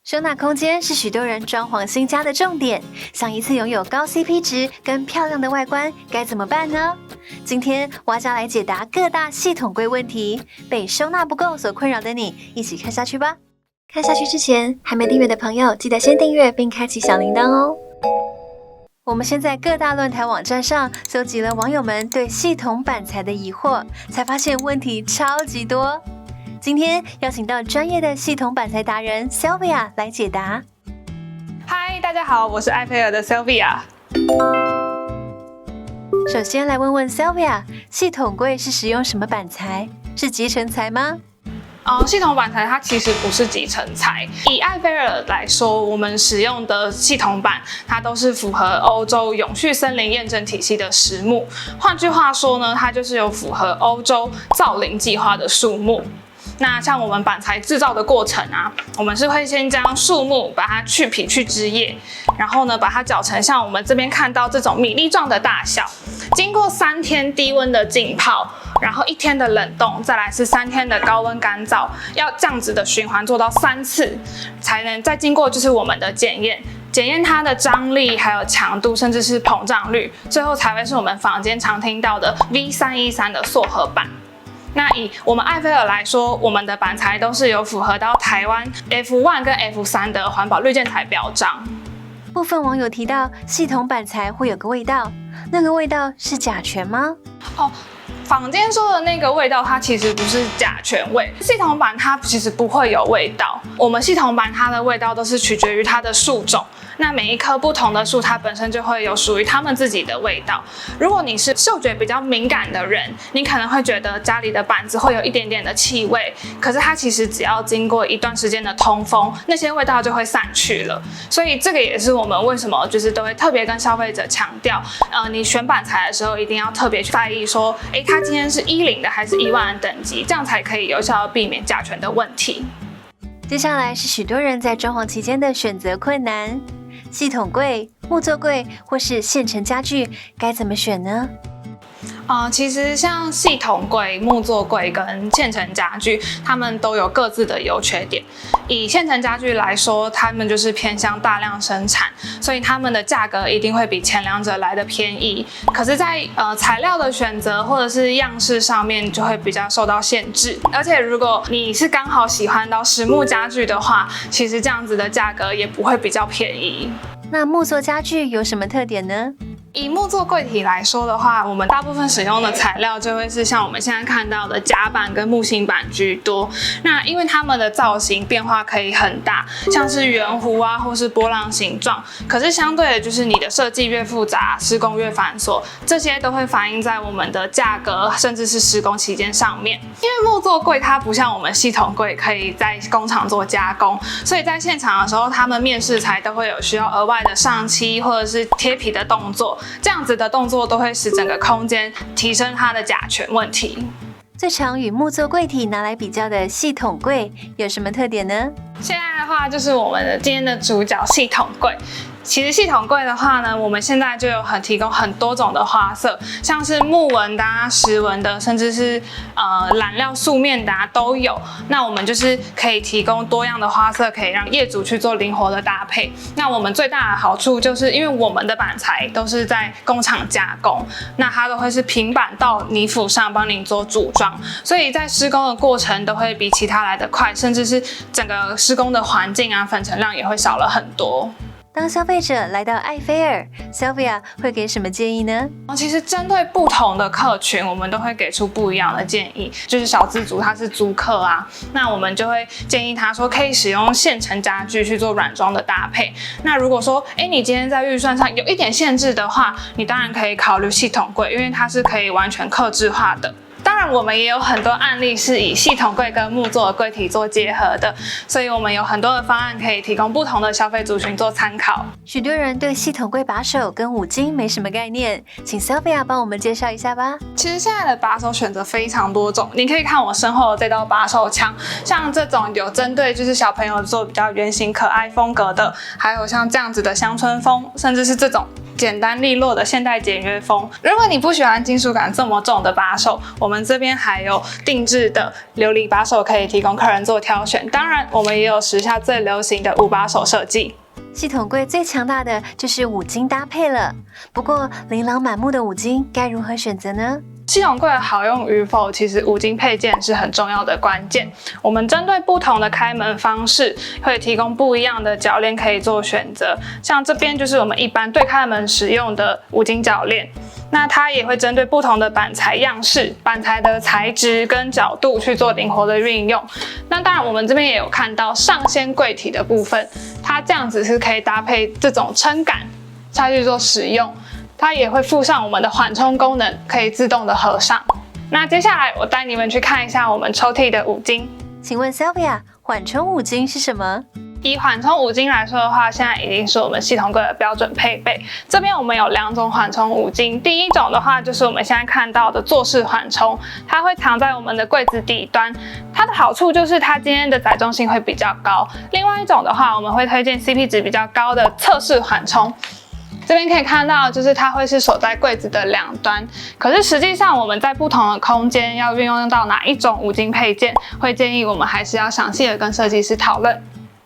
收纳空间是许多人装潢新家的重点，想一次拥有高 CP 值跟漂亮的外观，该怎么办呢？今天蛙家来解答各大系统柜问题，被收纳不够所困扰的你，一起看下去吧。看下去之前，还没订阅的朋友，记得先订阅并开启小铃铛哦。我们先在各大论坛网站上搜集了网友们对系统板材的疑惑，才发现问题超级多。今天邀请到专业的系统板材达人 Sylvia 来解答。嗨，大家好，我是艾菲尔的 Sylvia。首先来问问 Sylvia， 系统柜是使用什么板材？是集成材吗？系统板材它其实不是集成材。以艾菲尔来说，我们使用的系统板，它都是符合欧洲永续森林验证体系的实木。换句话说呢，它就是有符合欧洲造林计划的树木。那像我们板材制造的过程啊，我们是会先将树木把它去皮去枝叶，然后呢把它搅成像我们这边看到这种米粒状的大小。经过3天低温的浸泡，然后1天的冷冻，再来是3天的高温干燥，要这样子的循环做到3次，才能再经过就是我们的检验它的张力，还有强度，甚至是膨胀率，最后才会是我们坊间常听到的 V313的塑合板。那以我们艾菲尔来说，我们的板材都是有符合到台湾 F1 跟 F3 的环保绿建材标章。部分网友提到系统板材会有个味道，那个味道是甲醛吗？坊间说的那个味道，它其实不是甲醛味。系统板它其实不会有味道，我们系统板它的味道都是取决于它的树种。那每一棵不同的树，它本身就会有属于它们自己的味道。如果你是嗅觉比较敏感的人，你可能会觉得家里的板子会有一点点的气味，可是它其实只要经过一段时间的通风，那些味道就会散去了。所以这个也是我们为什么就是都会特别跟消费者强调，你选板材的时候一定要特别去在意说，它今天是10的还是1万的等级，这样才可以有效地避免甲醛的问题。接下来是许多人在装潢期间的选择困难。系统柜、木作柜或是现成家具该怎么选呢？其实像系统柜、木作柜跟现成家具，它们都有各自的优缺点。以现成家具来说，它们就是偏向大量生产，所以它们的价格一定会比前两者来的便宜。可是在，材料的选择或者是样式上面就会比较受到限制。而且如果你是刚好喜欢到实木家具的话，其实这样子的价格也不会比较便宜。那木作家具有什么特点呢？以木作柜体来说的话，我们大部分使用的材料就会是像我们现在看到的甲板跟木芯板居多。那因为它们的造型变化可以很大，像是圆弧啊，或是波浪形状。可是相对的，就是你的设计越复杂，施工越繁琐，这些都会反映在我们的价格，甚至是施工期间上面。因为木作柜它不像我们系统柜可以在工厂做加工，所以在现场的时候，他们面试材都会有需要额外的上漆或者是贴皮的动作。这样子的动作都会使整个空间提升它的甲醛问题。最常与木作柜体拿来比较的系统柜有什么特点呢？现在的话就是我们的今天的主角系统柜。其实系统柜的话呢，我们现在就有提供很多种的花色，像是木纹的石纹的，甚至是染料素面的都有。那我们就是可以提供多样的花色，可以让业主去做灵活的搭配。那我们最大的好处就是因为我们的板材都是在工厂加工，那它都会是平板到泥府上帮你做组装，所以在施工的过程都会比其他来得快，甚至是整个施工的环境粉尘量也会少了很多。当消费者来到艾菲尔 ，Sylvia 会给什么建议呢？其实针对不同的客群，我们都会给出不一样的建议。就是小资族他是租客那我们就会建议他说可以使用现成家具去做软装的搭配。那如果说你今天在预算上有一点限制的话，你当然可以考虑系统柜，因为它是可以完全客制化的。当然，我们也有很多案例是以系统柜跟木作的柜体做结合的，所以我们有很多的方案可以提供不同的消费族群做参考。许多人对系统柜把手跟五金没什么概念，请 Sylvia 帮我们介绍一下吧。其实现在的把手选择非常多种，你可以看我身后的这刀把手枪，像这种有针对就是小朋友做比较圆形可爱风格的，还有像这样子的乡村风，甚至是这种简单利落的现代简约风。如果你不喜欢金属感这么重的把手，我们这边还有定制的琉璃把手可以提供客人做挑选。当然，我们也有时下最流行的5把手设计。系统柜最强大的就是五金搭配了，不过琳琅满目的五金该如何选择呢？系统柜好用与否，其实五金配件是很重要的关键。我们针对不同的开门方式，会提供不一样的铰链可以做选择。像这边就是我们一般对开门使用的五金铰链，那它也会针对不同的板材样式、板材的材质跟角度去做灵活的运用。那当然，我们这边也有看到上掀柜体的部分，它这样子是可以搭配这种撑杆下去做使用。它也会附上我们的缓冲功能，可以自动的合上。那接下来我带你们去看一下我们抽屉的五金。请问 Sylvia， 缓冲五金是什么？以缓冲五金来说的话，现在已经是我们系统柜的标准配备。这边我们有2种缓冲五金，第一种的话就是我们现在看到的坐式缓冲，它会藏在我们的柜子底端。它的好处就是它今天的载重性会比较高。另外一种的话，我们会推荐 CP 值比较高的侧式缓冲。这边可以看到，就是它会是锁在柜子的两端。可是实际上我们在不同的空间要运用到哪一种五金配件，会建议我们还是要详细的跟设计师讨论。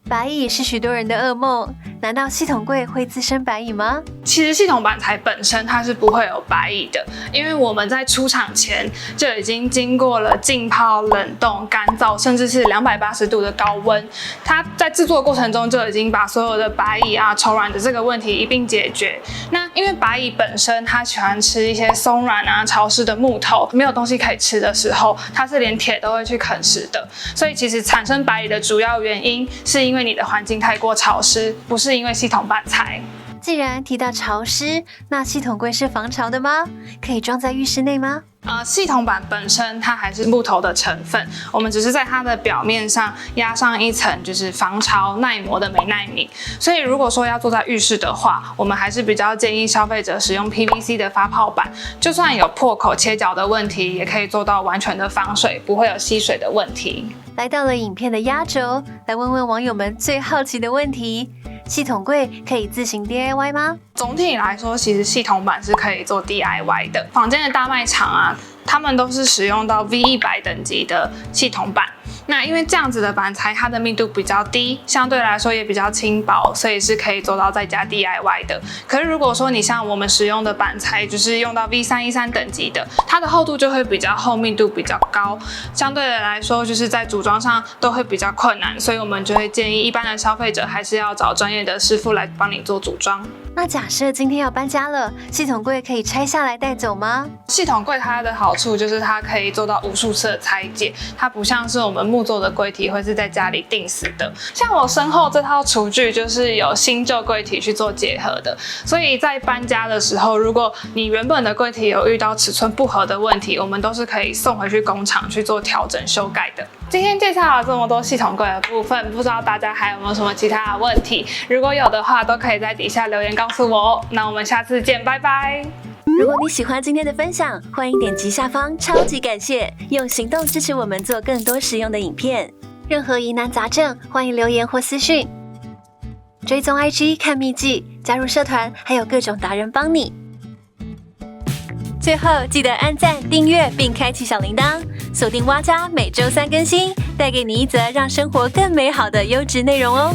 白蚁是许多人的噩梦，难道系统柜会滋生白蚁吗？其实系统板材本身它是不会有白蚁的，因为我们在出厂前就已经经过了浸泡、冷冻、干燥，甚至是280度的高温。它在制作过程中就已经把所有的白蚁啊、虫卵的这个问题一并解决。那因为白蚁本身它喜欢吃一些松软啊、潮湿的木头，没有东西可以吃的时候，它是连铁都会去啃食的。所以其实产生白蚁的主要原因是因为你的环境太过潮湿，不是因为系统板材。既然提到潮湿，那系统柜是防潮的吗？可以装在浴室内吗？系统板本身它还是木头的成分，我们只是在它的表面上压上一层就是防潮耐磨的美耐米。所以如果说要做在浴室的话，我们还是比较建议消费者使用 PVC 的发泡板，就算有破口切角的问题，也可以做到完全的防水，不会有吸水的问题。来到了影片的压轴，来问问网友们最好奇的问题：系统柜可以自行 DIY 吗？总体来说，其实系统板是可以做 DIY 的。坊间的大卖场啊，他们都是使用到 V100等级的系统板。那因为这样子的板材，它的密度比较低，相对来说也比较轻薄，所以是可以做到在家 DIY 的。可是如果说你像我们使用的板材，就是用到 V313等级的，它的厚度就会比较厚，密度比较高，相对的来说就是在组装上都会比较困难，所以我们就会建议一般的消费者还是要找专业的师傅来帮你做组装。那假设今天要搬家了，系统柜可以拆下来带走吗？系统柜它的好处就是它可以做到无数次的拆解，它不像是我们木做的柜体会是在家里定死的。像我身后这套厨具就是有新旧柜体去做结合的，所以在搬家的时候，如果你原本的柜体有遇到尺寸不合的问题，我们都是可以送回去工厂去做调整修改的。今天介绍了这么多系统柜的部分，不知道大家还有没有什么其他的问题？如果有的话，都可以在底下留言告诉我哦。那我们下次见，拜拜。如果你喜欢今天的分享，欢迎点击下方超级感谢，用行动支持我们做更多实用的影片。任何疑难杂症，欢迎留言或私讯。追踪 IG 看秘籍，加入社团，还有各种达人帮你。最后记得按赞、订阅并开启小铃铛，锁定蛙家每周3更新，带给你一则让生活更美好的优质内容哦。